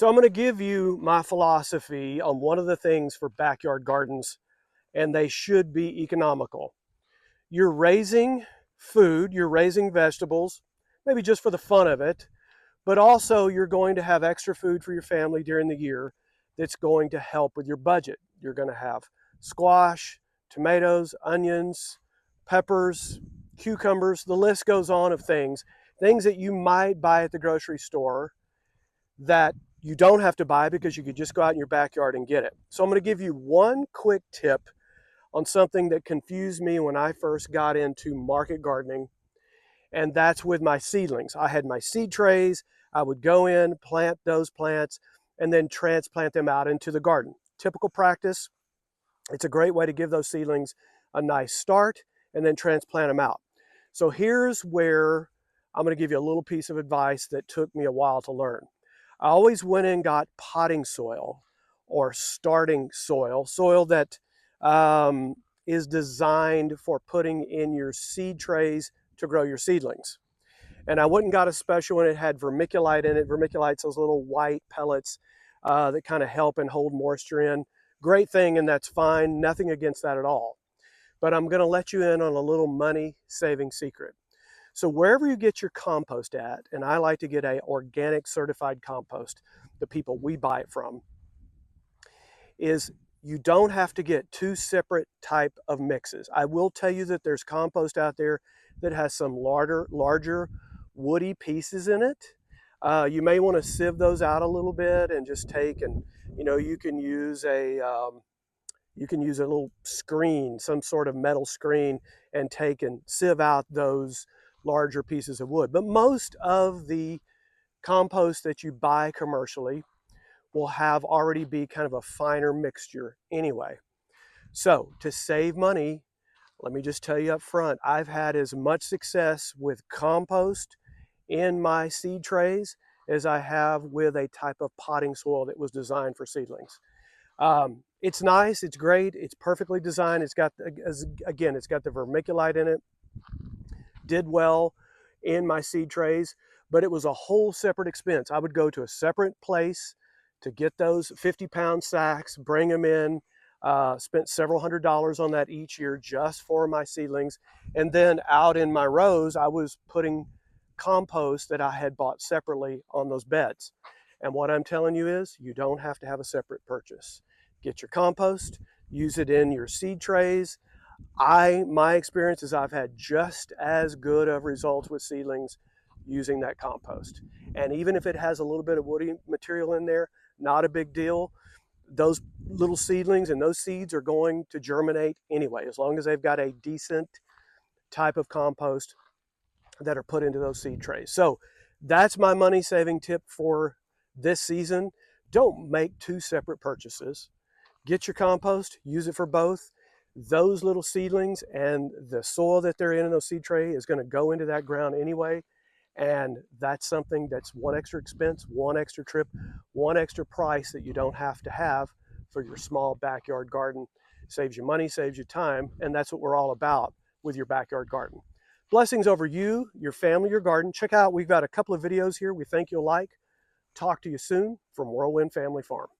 So I'm going to give you my philosophy on one of the things for backyard gardens, and they should be economical. You're raising food, you're raising vegetables, maybe just for the fun of it, but also you're going to have extra food for your family during the year that's going to help with your budget. You're going to have squash, tomatoes, onions, peppers, cucumbers, the list goes on of things that you might buy at the grocery store that you don't have to buy because you could just go out in your backyard and get it. So I'm going to give you one quick tip on something that confused me when I first got into market gardening, and that's with my seedlings. I had my seed trays. I would go in, plant those plants, and then transplant them out into the garden. Typical practice. It's a great way to give those seedlings a nice start and then transplant them out. So here's where I'm going to give you a little piece of advice that took me a while to learn. I always went and got potting soil or starting soil, soil that is designed for putting in your seed trays to grow your seedlings. And I went and got a special one. It had vermiculite in it. Vermiculite's those little white pellets that kind of help and hold moisture in. Great thing, and that's fine. Nothing against that at all. But I'm going to let you in on a little money-saving secret. So wherever you get your compost at, and I like to get a organic certified compost, the people we buy it from, is you don't have to get two separate type of mixes. I will tell you that there's compost out there that has some larger woody pieces in it. You may want to sieve those out a little bit and just take and, you can use a little screen, some sort of metal screen, and take and sieve out those larger pieces of wood. But most of the compost that you buy commercially will have already be kind of a finer mixture anyway. So to save money, let me just tell you up front, I've had as much success with compost in my seed trays as I have with a type of potting soil that was designed for seedlings. It's nice, it's great, it's perfectly designed. It's got, again, it's got the vermiculite in it, did well in my seed trays, but it was a whole separate expense. I would go to a separate place to get those 50-pound sacks, bring them in, spent several $100s on that each year just for my seedlings. And then out in my rows, I was putting compost that I had bought separately on those beds. And what I'm telling you is you don't have to have a separate purchase. Get your compost, use it in your seed trays. My experience is I've had just as good of results with seedlings using that compost. And even if it has a little bit of woody material in there, not a big deal. Those little seedlings and those seeds are going to germinate anyway, as long as they've got a decent type of compost that are put into those seed trays. So that's my money saving tip for this season. Don't make two separate purchases. Get your compost, use it for both. Those little seedlings and the soil that they're in those seed tray is going to go into that ground anyway. And that's something that's one extra expense, one extra trip, one extra price that you don't have to have for your small backyard garden. Saves you money, saves you time, and that's what we're all about with your backyard garden. Blessings over you, your family, your garden. Check out, we've got a couple of videos here we think you'll like. Talk to you soon from Whirlwind Family Farm.